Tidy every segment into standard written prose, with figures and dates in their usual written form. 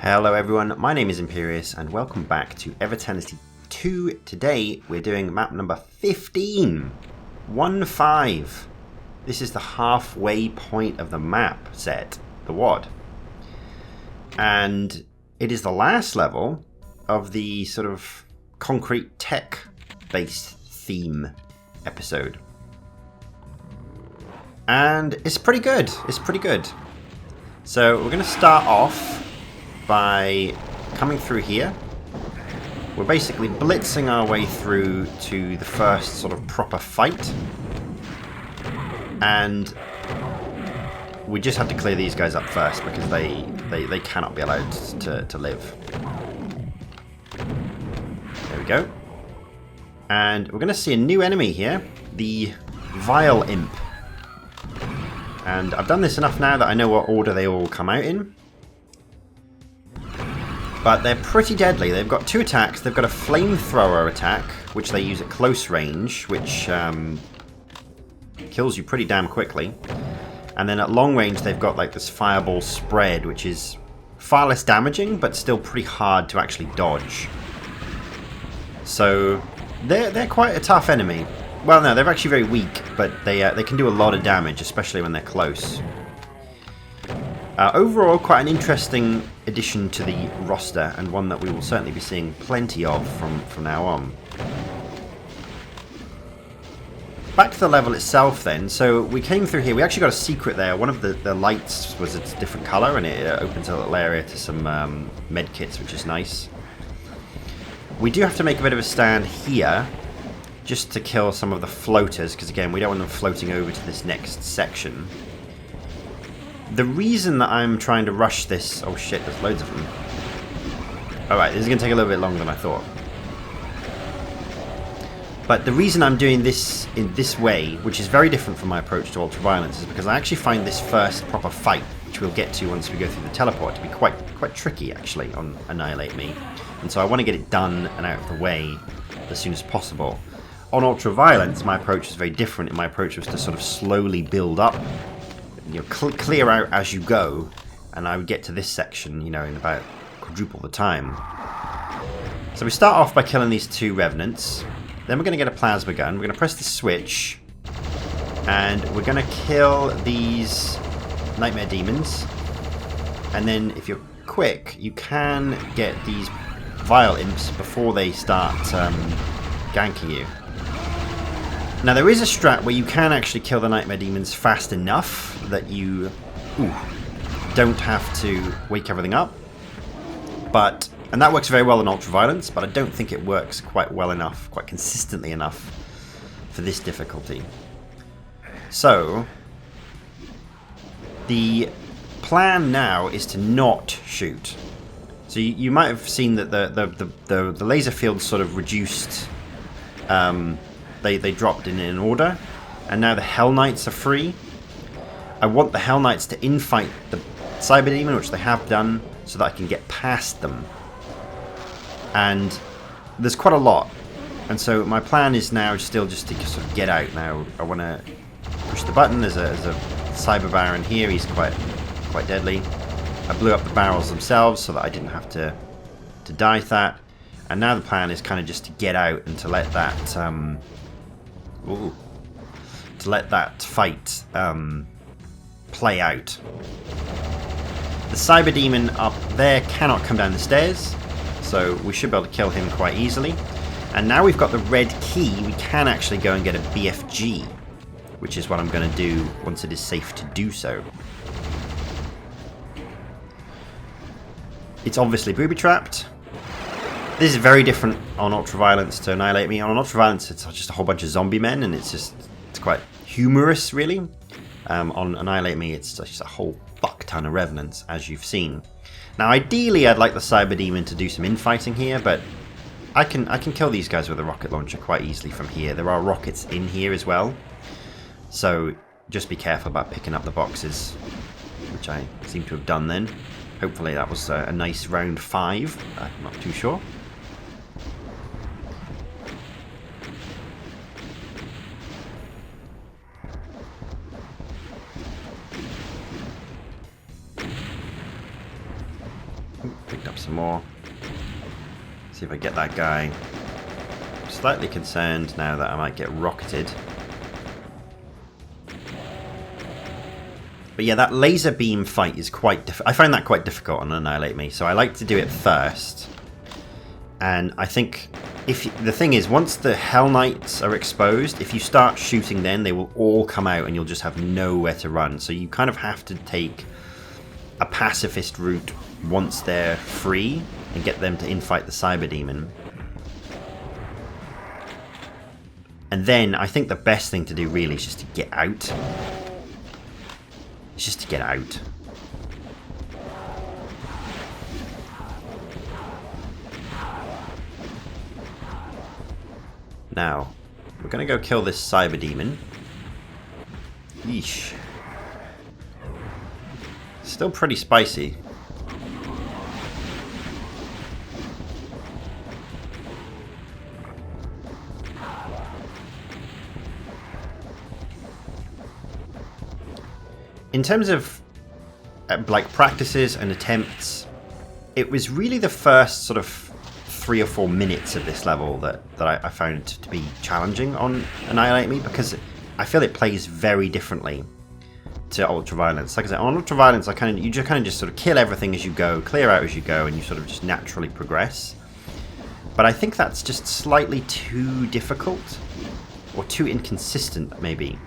Hello everyone, my name is Imperius and welcome back to Eviternity II. Today we're doing map number 15. 1-5. This is the halfway point of the map set, the WOD. And it is the last level of the sort of concrete tech based theme episode. And it's pretty good, So we're going to start off by coming through here. We're basically blitzing our way through to the first sort of proper fight. And we just have to clear these guys up first because they cannot be allowed to live. There we go. And we're going to see a new enemy here, the Vile Imp. And I've done this enough now that I know what order they all come out in. But they're pretty deadly. They've got two attacks. They've got a flamethrower attack, which they use at close range, which kills you pretty damn quickly. And then at long range, they've got like this fireball spread, which is far less damaging, but still pretty hard to actually dodge. So they're quite a tough enemy. Well, no, they're actually very weak, but they can do a lot of damage, especially when they're close. Overall, quite an interesting addition to the roster, and one that we will certainly be seeing plenty of from now on. Back to the level itself then. So we came through here. We actually got a secret there. One of the lights was a different colour, and it opens a little area to some med kits, which is nice. We do have to make a bit of a stand here, just to kill some of the floaters, because again, we don't want them floating over to this next section. The reason that I'm trying to rush this... Oh shit, there's loads of them. Alright, this is going to take a little bit longer than I thought. But the reason I'm doing this in this way, which is very different from my approach to Ultraviolence, is because I actually find this first proper fight, which we'll get to once we go through the teleport, to be quite tricky actually on Annihilate Me. And so I want to get it done and out of the way as soon as possible. On Ultraviolence, my approach is very different, and my approach was to sort of slowly build up, you know, clear out as you go, and I would get to this section, you know, in about quadruple the time. So we start off by killing these two revenants. Then we're going to get a plasma gun. We're going to press the switch, and we're going to kill these nightmare demons. And then, if you're quick, you can get these vile imps before they start ganking you. Now there is a strat where you can actually kill the nightmare demons fast enough that you don't have to wake everything up. And that works very well in Ultraviolence, but I don't think it works quite well enough, quite consistently enough for this difficulty. So the plan now is to not shoot. So you might have seen that the laser field sort of reduced. They dropped in an order, and now the Hell Knights are free. I want the Hell Knights to infight the Cyber Demon, which they have done, so that I can get past them. And there's quite a lot, and so my plan is now still just to sort of get out. Now I want to push the button. There's a Cyber Baron here. He's quite deadly. I blew up the barrels themselves so that I didn't have to die to that. And now the plan is kind of just to get out and to let that fight play out. The Cyber Demon up there cannot come down the stairs, so we should be able to kill him quite easily. And now we've got the red key, we can actually go and get a BFG, which is what I'm going to do once it is safe to do so. It's obviously booby-trapped. This is very different on Ultraviolence to Annihilate Me. On Ultraviolence, it's just a whole bunch of zombie men, and it's quite humorous, really. On Annihilate Me, it's just a whole fuck ton of revenants, as you've seen. Now, ideally, I'd like the Cyber Demon to do some infighting here, but I can kill these guys with a rocket launcher quite easily from here. There are rockets in here as well, so just be careful about picking up the boxes, which I seem to have done then. Hopefully that was a nice round 5. I'm not too sure. Picked up some more. See if I get that guy. I'm slightly concerned now that I might get rocketed. But yeah, that laser beam fight is quite I find that quite difficult on Annihilate Me, so I like to do it first. And I think the thing is, once the Hell Knights are exposed, if you start shooting then, they will all come out and you'll just have nowhere to run. So you kind of have to take a pacifist route once they're free and get them to infight the Cyber Demon. And then I think the best thing to do really is just to get out. It's just to get out. Now, we're going to go kill this Cyber Demon. Yeesh. Still pretty spicy. In terms of like practices and attempts, it was really the first sort of 3 or 4 minutes of this level that I found to be challenging on Annihilate Me, because I feel it plays very differently to Ultraviolence. Like I said, on Ultraviolence, you just sort of kill everything as you go, clear out as you go, and you sort of just naturally progress. But I think that's just slightly too difficult, or too inconsistent maybe,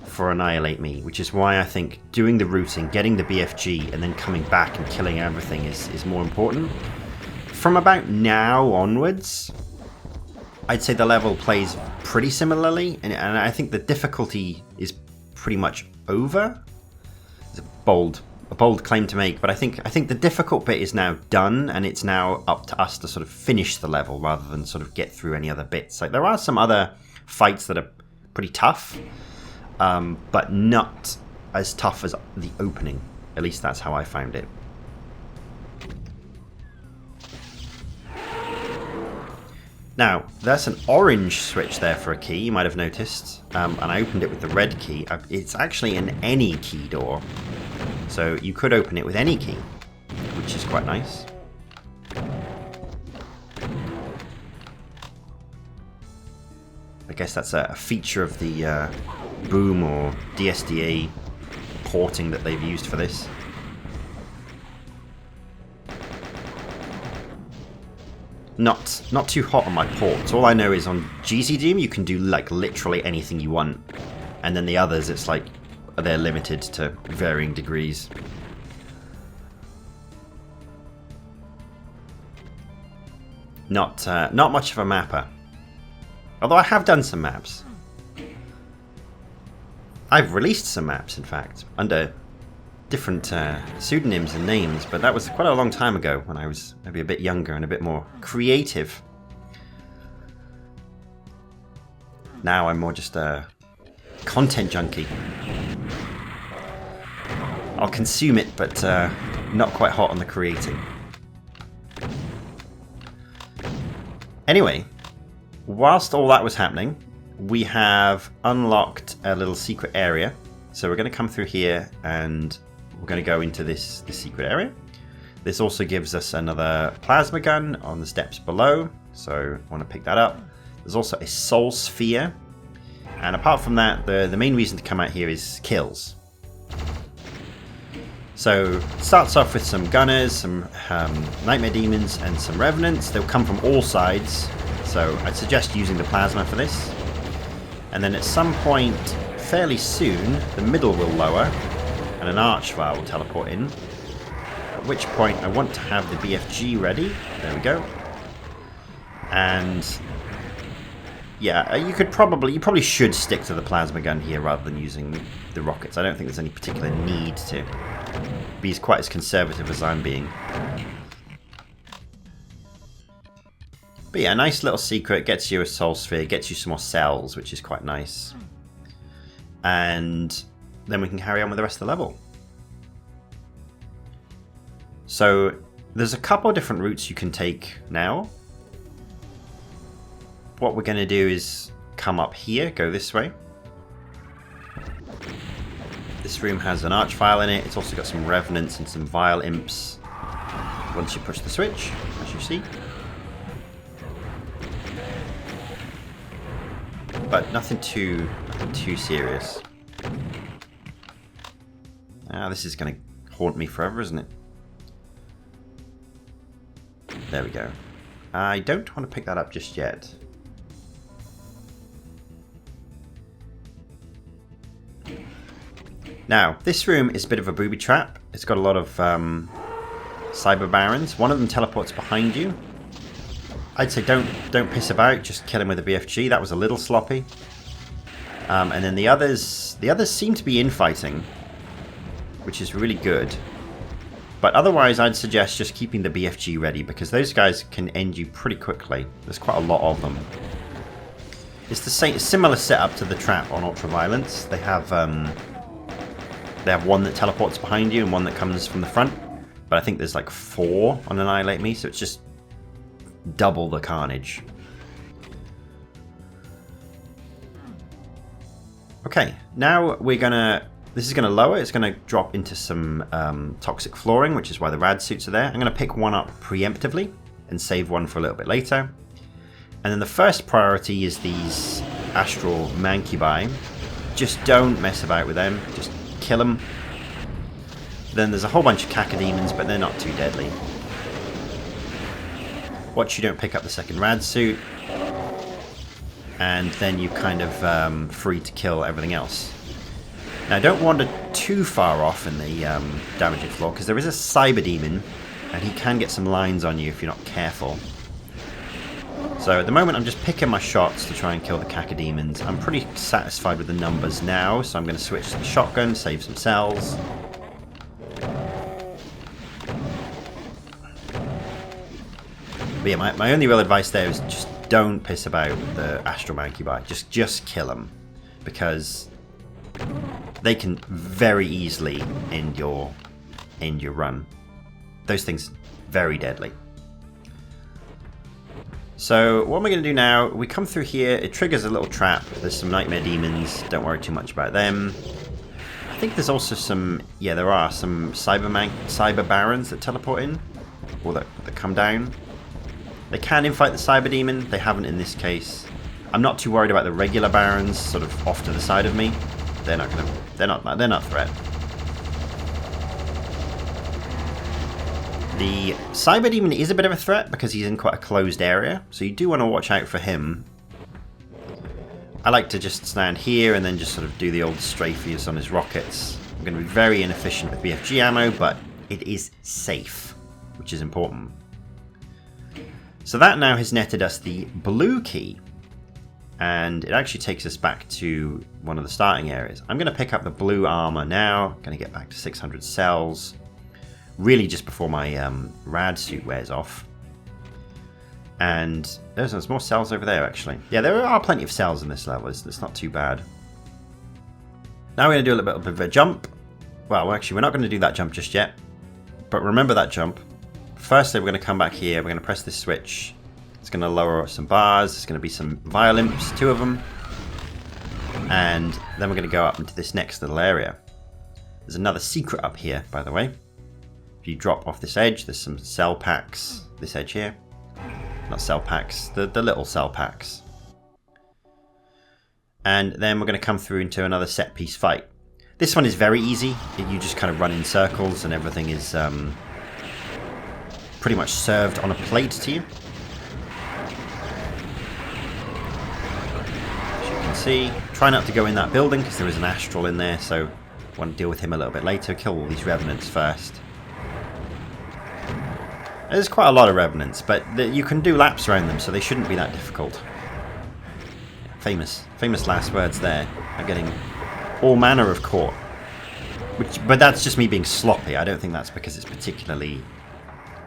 for Annihilate Me, which is why I think doing the routing, getting the BFG, and then coming back and killing everything is more important. From about now onwards, I'd say the level plays pretty similarly, and I think the difficulty is pretty much over. It's a bold claim to make, but I think the difficult bit is now done, and it's now up to us to sort of finish the level rather than sort of get through any other bits. Like, there are some other fights that are pretty tough, but not as tough as the opening. At least that's how I found it. Now, there's an orange switch there for a key, you might have noticed, and I opened it with the red key. It's actually an any key door, so you could open it with any key, which is quite nice. I guess that's a feature of the Boom or DSDA porting that they've used for this. Not too hot on my ports. All I know is on GC Doom you can do like literally anything you want, and then the others it's like they're limited to varying degrees. Not much of a mapper. Although I have done some maps. I've released some maps, in fact, under different pseudonyms and names, but that was quite a long time ago when I was maybe a bit younger and a bit more creative. Now I'm more just a content junkie. I'll consume it, but not quite hot on the creating. Anyway, whilst all that was happening, we have unlocked a little secret area. So we're going to come through here and we're going to go into this secret area. This also gives us another plasma gun on the steps below, so I want to pick that up. There's also a soul sphere, and apart from that, the main reason to come out here is kills. So it starts off with some gunners, some nightmare demons, and some revenants. They'll come from all sides, so I'd suggest using the plasma for this. And then at some point fairly soon, the middle will lower and an archvile will teleport in, at which point I want to have the BFG ready. There we go. And yeah, you probably should stick to the plasma gun here rather than using the rockets. I don't think there's any particular need to be quite as conservative as I'm being. But yeah, a nice little secret, gets you a soul sphere, gets you some more cells, which is quite nice. And then we can carry on with the rest of the level. So there's a couple of different routes you can take now. What we're going to do is come up here, go this way. This room has an archvile in it. It's also got some revenants and some vile imps. once you push the switch, as you see. But nothing too serious. Ah, this is going to haunt me forever, isn't it? There we go. I don't want to pick that up just yet. Now, this room is a bit of a booby trap. It's got a lot of cyber barons. One of them teleports behind you. I'd say don't piss about. Just kill him with a BFG. That was a little sloppy. And then the others seem to be infighting, which is really good. But otherwise, I'd suggest just keeping the BFG ready, because those guys can end you pretty quickly. There's quite a lot of them. It's the same, similar setup to the trap on Ultraviolence. They have one that teleports behind you and one that comes from the front. But I think there's like 4 on Annihilate Me, so it's just double the carnage. Okay, now we're gonna... This is going to lower, it's going to drop into some toxic flooring, which is why the rad suits are there. I'm going to pick one up preemptively and save one for a little bit later. And then the first priority is these astral mancubi. Just don't mess about with them, just kill them. Then there's a whole bunch of cacodemons, but they're not too deadly. Watch you don't pick up the second rad suit. And then you're kind of free to kill everything else. Now, don't wander too far off in the damaging floor, because there is a cyber demon, and he can get some lines on you if you're not careful. So at the moment, I'm just picking my shots to try and kill the cacodemons. I'm pretty satisfied with the numbers now, so I'm going to switch to the shotgun, save some cells. But yeah, my only real advice there is just don't piss about with the astral mancubi. Just kill them, because they can very easily end your run. Those things very deadly. So what am I going to do now? We come through here. It triggers a little trap. There's some nightmare demons. Don't worry too much about them. I think there's also some... Yeah, there are some cyber barons that teleport in, or that come down. They can infight the cyber demon. They haven't in this case. I'm not too worried about the regular barons, sort of off to the side of me. They're not a threat. The cyber demon is a bit of a threat because he's in quite a closed area, so you do want to watch out for him. I like to just stand here and then just sort of do the old strafes on his rockets. I'm going to be very inefficient with BFG ammo, but it is safe, which is important. So that now has netted us the blue key. And it actually takes us back to one of the starting areas. I'm going to pick up the blue armor now. I'm going to get back to 600 cells. Really just before my rad suit wears off. And there's more cells over there, actually. Yeah, there are plenty of cells in this level. It's not too bad. Now we're going to do a little bit of a jump. Well, actually, we're not going to do that jump just yet. But remember that jump. Firstly, we're going to come back here. We're going to press this switch. It's going to lower some bars. There's going to be some violimps, 2 of them. And then we're going to go up into this next little area. There's another secret up here, by the way. If you drop off this edge, there's some cell packs. This edge here. Not cell packs, the little cell packs. And then we're going to come through into another set piece fight. This one is very easy. You just kind of run in circles and everything is pretty much served on a plate to you. See, try not to go in that building because there is an astral in there, so I want to deal with him a little bit later. Kill all these revenants first. There's quite a lot of revenants, but you can do laps around them, so they shouldn't be that difficult. Famous last words there. I'm getting all manner of caught. But that's just me being sloppy. I don't think that's because it's particularly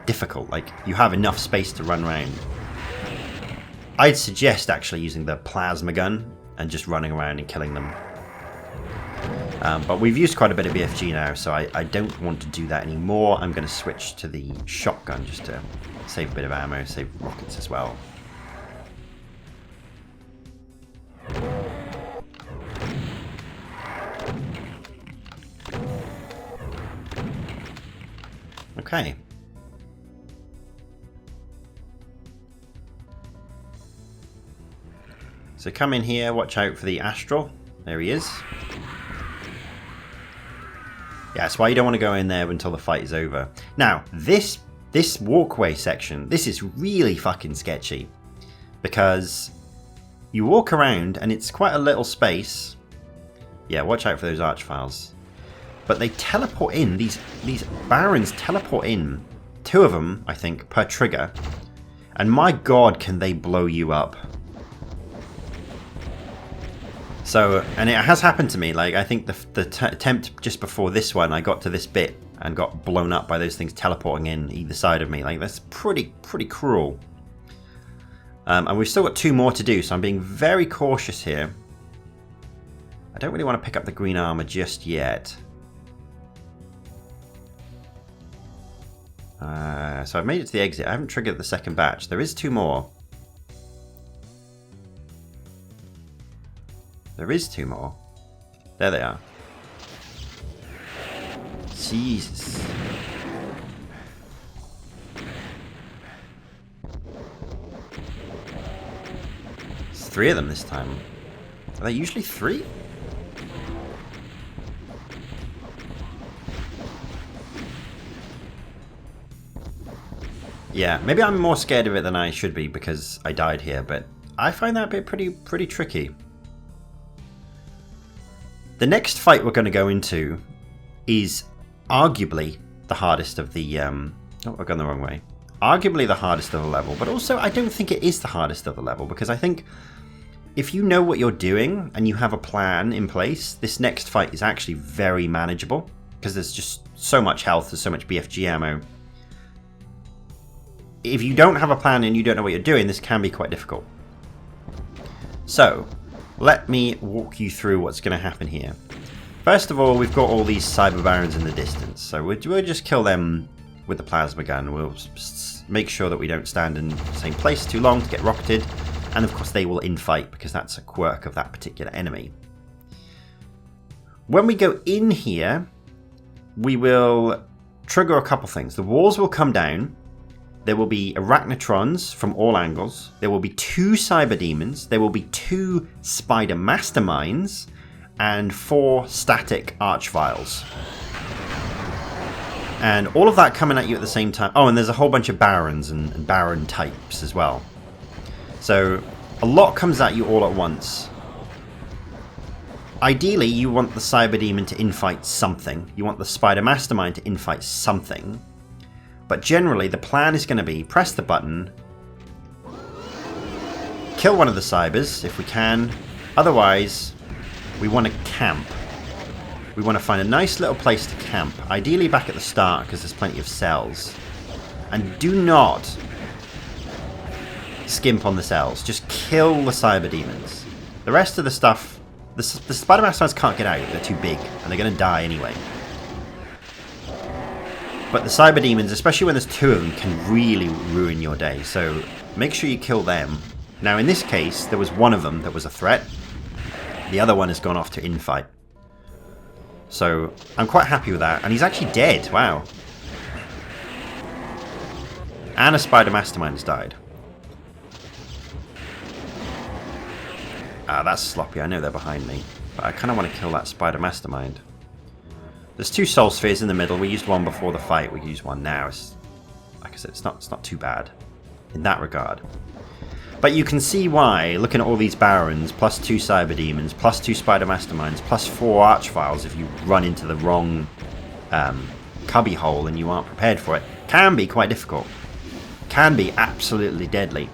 difficult. Like, you have enough space to run around. I'd suggest actually using the plasma gun and just running around and killing them. But we've used quite a bit of BFG now, so I don't want to do that anymore. I'm going to switch to the shotgun just to save a bit of ammo, save rockets as well. Okay. So come in here, watch out for the Astral. There he is. Yeah, that's why you don't want to go in there until the fight is over. Now, this walkway section, this is really fucking sketchy. Because you walk around and it's quite a little space. Yeah, watch out for those archfiles. But they teleport in, these barons teleport in. 2 of them, I think, per trigger. And my god, can they blow you up. So, and it has happened to me, like, I think the attempt just before this one, I got to this bit and got blown up by those things teleporting in either side of me. Like, that's pretty cruel. And we've still got 2 more to do, so I'm being very cautious here. I don't really want to pick up the green armor just yet. So I've made it to the exit. I haven't triggered the second batch. There is 2 more. There is 2 more. There they are. Jesus. It's 3 of them this time. Are they usually 3? Yeah, maybe I'm more scared of it than I should be because I died here, but I find that bit pretty tricky. The next fight we're going to go into is arguably the hardest of the... oh, I've gone the wrong way. Arguably the hardest of the level, but also I don't think it is the hardest of the level, because I think if you know what you're doing and you have a plan in place, this next fight is actually very manageable, because there's just so much health, there's so much BFG ammo. If you don't have a plan and you don't know what you're doing, this can be quite difficult. So, let me walk you through what's going to happen here. First of all, we've got all these Cyber Barons in the distance, so we'll just kill them with the plasma gun. We'll make sure that we don't stand in the same place too long to get rocketed, and of course they will infight because that's a quirk of that particular enemy. When we go in here, we will trigger a couple things. The walls will come down. There will be arachnotrons from all angles. There will be 2 cyber demons. There will be 2 spider masterminds and 4 static archviles. And all of that coming at you at the same time. Oh, and there's a whole bunch of barons and baron types as well. So a lot comes at you all at once. Ideally, you want the cyber demon to infight something. You want the spider mastermind to infight something. But generally, the plan is going to be press the button, kill one of the cybers if we can. Otherwise, we want to camp. We want to find a nice little place to camp, ideally back at the start because there's plenty of cells. And do not skimp on the cells. Just kill the cyber demons. The rest of the stuff, the spider masterminds can't get out. They're too big and they're going to die anyway. But the cyber demons, especially when there's 2 of them, can really ruin your day. So make sure you kill them. Now in this case, there was 1 of them that was a threat. The other one has gone off to infight. So I'm quite happy with that. And he's actually dead. Wow. And a spider mastermind has died. Ah, that's sloppy. I know they're behind me. But I kind of want to kill that spider mastermind. There's 2 soul spheres in the middle. We used one before the fight. We use one now. Like I said, it's not too bad in that regard. But you can see why, looking at all these barons, plus 2 cyber demons, plus 2 spider masterminds, plus 4 archviles, if you run into the wrong cubby hole and you aren't prepared for it, can be quite difficult. Can be absolutely deadly.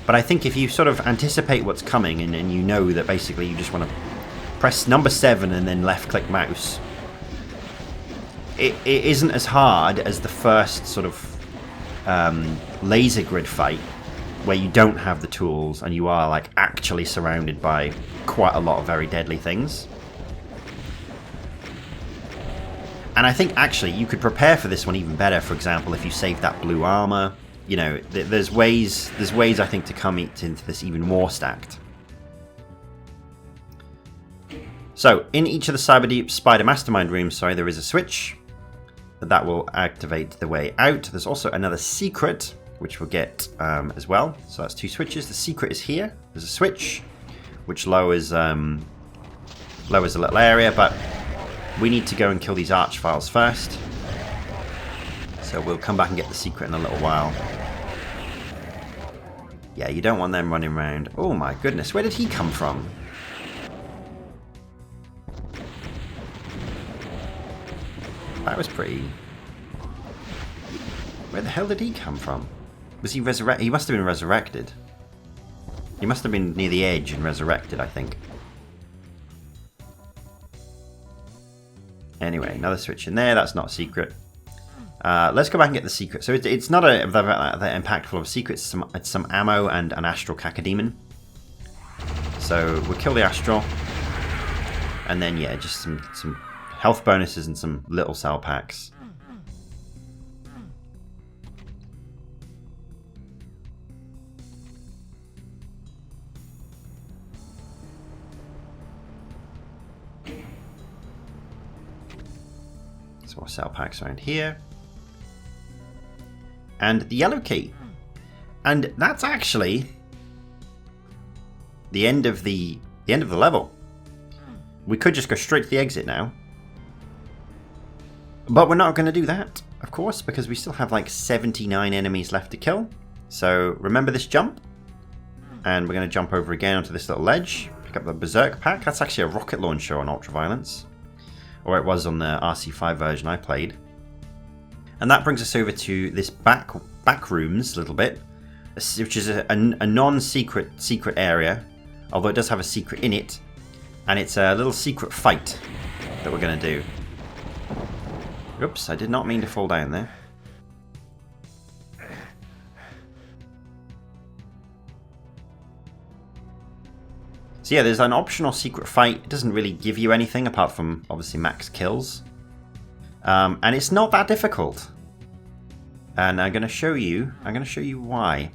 But I think if you sort of anticipate what's coming and you know that basically you just want to press number 7 and then left click mouse, it isn't as hard as the first sort of laser grid fight where you don't have the tools and you are like actually surrounded by quite a lot of very deadly things. And I think actually you could prepare for this one even better. For example, if you save that blue armor, you know, there's ways I think to come into this even more stacked. So in each of the spider mastermind rooms, there is a switch that will activate the way out. There's also another secret which we'll get as well. So that's 2 switches. The secret is here. There's a switch. which lowers a little area, but we need to go and kill these archviles first. So we'll come back and get the secret in a little while. Yeah, you don't want them running around. Oh my goodness, where did he come from? That was pretty... Where the hell did he come from? Was he resurrected? He must have been resurrected. He must have been near the edge and resurrected, I think. Anyway, another switch in there. That's not a secret. Let's go back and get the secret. So it's not that impactful of a secret. It's some ammo and an astral cacodemon. So we'll kill the astral. And then, yeah, just some health bonuses and some little cell packs. Some more cell packs around here. And the yellow key. And that's actually the end of the level. We could just go straight to the exit now. But we're not going to do that, of course, because we still have like 79 enemies left to kill. So remember this jump. And we're going to jump over again onto this little ledge. Pick up the Berserk pack. That's actually a rocket launcher on Ultraviolence. Or it was on the RC5 version I played. And that brings us over to this back rooms a little bit, which is a non-secret area, although it does have a secret in it, and it's a little secret fight that we're going to do. Oops, I did not mean to fall down there. So yeah, there's an optional secret fight. It doesn't really give you anything apart from obviously max kills. And it's not that difficult. And I'm going to show you why.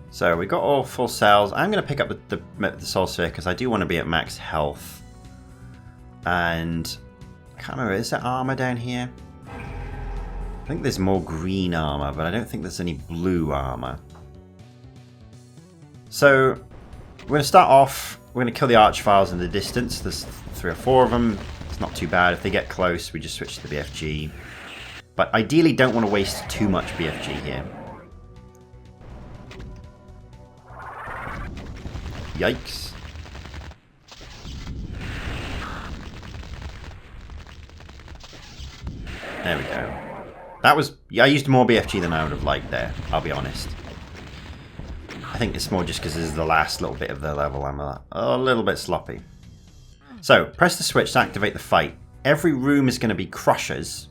So we got all full cells. I'm going to pick up the soul sphere because I do want to be at max health. And I can't remember, is there armor down here? I think there's more green armor, but I don't think there's any blue armor. So we're going to start off, we're going to kill the archviles in the distance. There's 3 or 4 of them. It's not too bad. If they get close, we just switch to the BFG. But ideally don't want to waste too much BFG here. Yikes. There we go. That was... I used more BFG than I would have liked there, I'll be honest. I think it's more just because this is the last little bit of the level. I'm a little bit sloppy. So, press the switch to activate the fight. Every room is going to be crushers.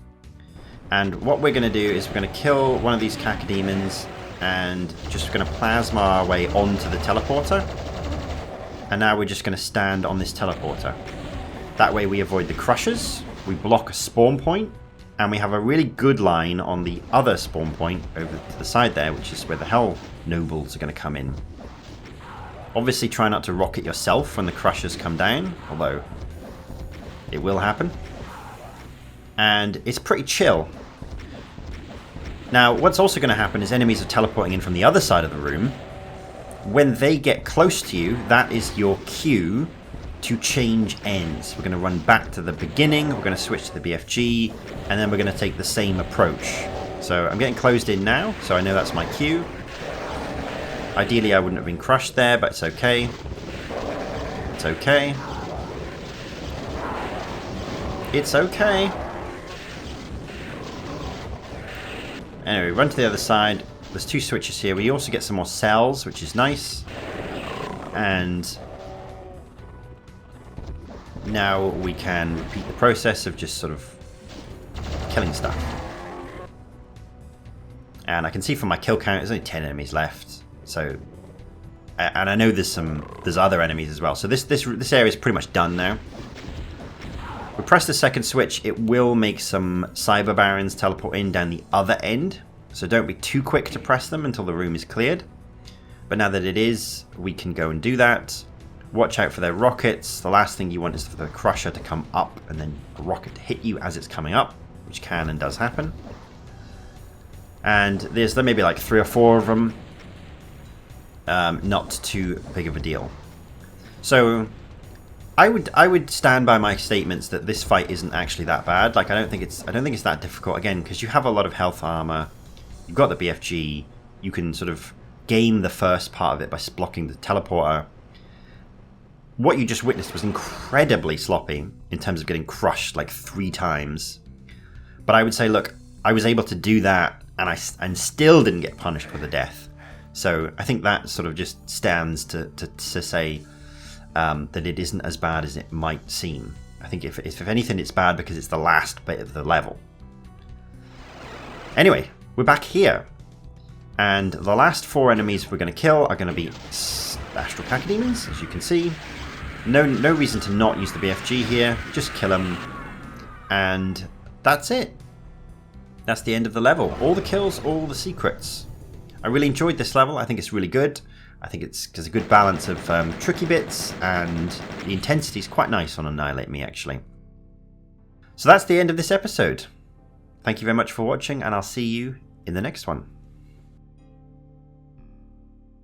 And what we're going to do is we're going to kill one of these cacodemons and just going to plasma our way onto the teleporter. And now we're just going to stand on this teleporter. That way we avoid the crushers, we block a spawn point, and we have a really good line on the other spawn point over to the side there, which is where the Hell Nobles are going to come in. Obviously try not to rocket yourself when the crushers come down, although it will happen. And it's pretty chill. Now, what's also going to happen is enemies are teleporting in from the other side of the room. When they get close to you, that is your cue to change ends. We're going to run back to the beginning, we're going to switch to the BFG, and then we're going to take the same approach. So I'm getting closed in now, so I know that's my cue. Ideally I wouldn't have been crushed there, but it's okay. It's okay. It's okay. Anyway, run to the other side. There's 2 switches here. We also get some more cells, which is nice. And now we can repeat the process of just sort of killing stuff. And I can see from my kill count, there's only 10 enemies left. So, and I know there's other enemies as well. So this area is pretty much done now. We press the second switch, it will make some Cyber Barons teleport in down the other end. So don't be too quick to press them until the room is cleared. But now that it is, we can go and do that. Watch out for their rockets. The last thing you want is for the Crusher to come up and then a rocket to hit you as it's coming up, which can and does happen. And there may be like 3 or 4 of them. Not too big of a deal. So I would stand by my statements that this fight isn't actually that bad. Like I don't think it's that difficult, again, because you have a lot of health armor. You've got the BFG. You can sort of game the first part of it by blocking the teleporter. What you just witnessed was incredibly sloppy in terms of getting crushed like 3 times. But I would say, look, I was able to do that and still didn't get punished with a death. So I think that sort of just stands to say that it isn't as bad as it might seem. I think if anything, it's bad because it's the last bit of the level. Anyway, we're back here. And the last 4 enemies we're going to kill are going to be Astral Cacodemons, as you can see. No reason to not use the BFG here. Just kill them. And that's it. That's the end of the level. All the kills, all the secrets. I really enjoyed this level. I think it's really good. I think there's a good balance of tricky bits, and the intensity is quite nice on Annihilate Me, actually. So that's the end of this episode. Thank you very much for watching, and I'll see you in the next one.